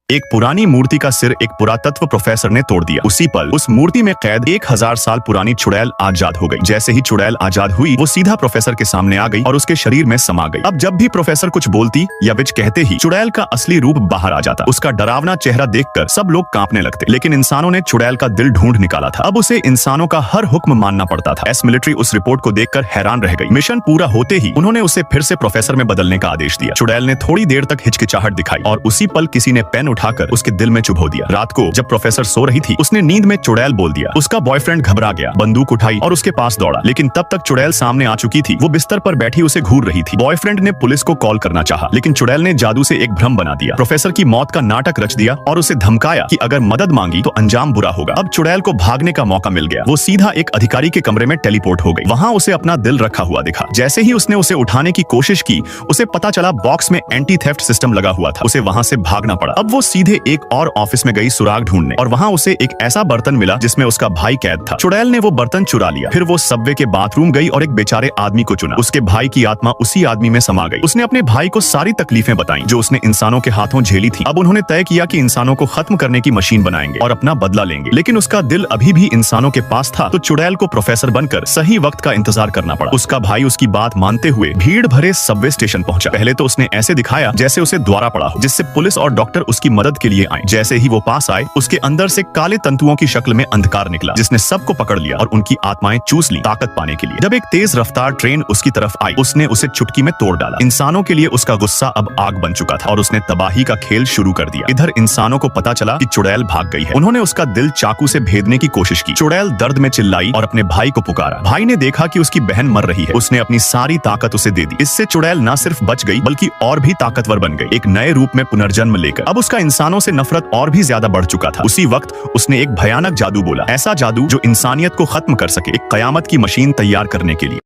एक पुरानी मूर्ति का सिर एक पुरातत्व प्रोफेसर ने तोड़ दिया। उसी पल उस मूर्ति में कैद 1000 साल पुरानी चुड़ैल आजाद हो गई। जैसे ही चुड़ैल आजाद हुई, वो सीधा प्रोफेसर के सामने आ गई और उसके शरीर में समा गई। अब जब भी प्रोफेसर कुछ बोलती या विच कहते ही चुड़ैल का असली रूप बाहर आ जाता। उसका डरावना चेहरा देखकर सब लोग कांपने लगते। लेकिन इंसानों ने चुड़ैल का दिल ढूंढ निकाला था। अब उसे इंसानों का हर हुक्म मानना पड़ता था। एस मिलिट्री उस रिपोर्ट को देखकर हैरान रह गई। मिशन पूरा होते ही उन्होंने उसे फिर से प्रोफेसर में बदलने का आदेश दिया। चुड़ैल ने थोड़ी देर तक हिचकिचाहट दिखाई और उसी पल किसी ने पेन उठाकर उसके दिल में चुभो दिया। रात को जब प्रोफेसर सो रही थी, उसने नींद में चुड़ैल बोल दिया। उसका बॉयफ्रेंड घबरा गया, बंदूक उठाई और उसके पास दौड़ा। लेकिन तब तक चुड़ैल सामने आ चुकी थी। वो बिस्तर पर बैठी उसे घूर रही थी। बॉयफ्रेंड ने पुलिस को कॉल करना चाहा, लेकिन चुड़ैल ने जादू से एक भ्रम बना दिया। प्रोफेसर की मौत का नाटक रच दिया और उसे धमकाया कि अगर मदद मांगी तो अंजाम बुरा होगा। अब चुड़ैल को भागने का मौका मिल गया। वो सीधा एक अधिकारी के कमरे में टेलीपोर्ट हो गई। वहां उसे अपना दिल रखा हुआ दिखा। जैसे ही उसने उसे उठाने की कोशिश की, उसे पता चला बॉक्स में एंटी थेफ्ट सिस्टम लगा हुआ था। उसे वहां से भागना पड़ा। अब वो सीधे एक और ऑफिस में गई सुराग ढूंढने, और वहां उसे एक ऐसा बर्तन मिला जिसमें उसका भाई कैद था। चुड़ैल ने वो बर्तन चुरा लिया। फिर वो सबवे के बाथरूम गई और एक बेचारे आदमी को चुना। उसके भाई की आत्मा उसी आदमी में समा गई। उसने अपने भाई को सारी तकलीफें बताई जो उसने इंसानों के हाथों झेली थी। अब उन्होंने तय किया कि इंसानों को खत्म करने की मशीन बनाएंगे और अपना बदला लेंगे। लेकिन उसका दिल अभी भी इंसानों के पास था, तो चुड़ैल को प्रोफेसर बनकर सही वक्त का इंतजार करना पड़ा। उसका भाई उसकी बात मानते हुए भीड़ भरे सबवे स्टेशन पहुंचा। पहले तो उसने ऐसे दिखाया जैसे उसे द्वारा पड़ा हो, जिससे पुलिस और डॉक्टर उसकी मदद के लिए आए। जैसे ही वो पास आए, उसके अंदर से काले तंतुओं की शक्ल में अंधकार निकला, जिसने सबको पकड़ लिया और उनकी आत्माएं चूस ली ताकत पाने के लिए। जब एक तेज रफ्तार ट्रेन उसकी तरफ आई, उसने उसे चुटकी में तोड़ डाला। इंसानों के लिए उसका गुस्सा अब आग बन चुका था और उसने तबाही का खेल शुरू कर दिया। इधर इंसानों को पता चला कि चुड़ैल भाग गई है। उन्होंने उसका दिल चाकू से भेदने की कोशिश की। चुड़ैल दर्द में चिल्लाई और अपने भाई को पुकारा। भाई ने देखा कि उसकी बहन मर रही है। उसने अपनी सारी ताकत उसे दे दी। इससे चुड़ैल न सिर्फ बच गई बल्कि और भी ताकतवर बन गई, एक नए रूप में पुनर्जन्म लेकर। अब उसका इंसानों से नफरत और भी ज्यादा बढ़ चुका था। उसी वक्त उसने एक भयानक जादू बोला, ऐसा जादू जो इंसानियत को खत्म कर सके, एक कयामत की मशीन तैयार करने के लिए।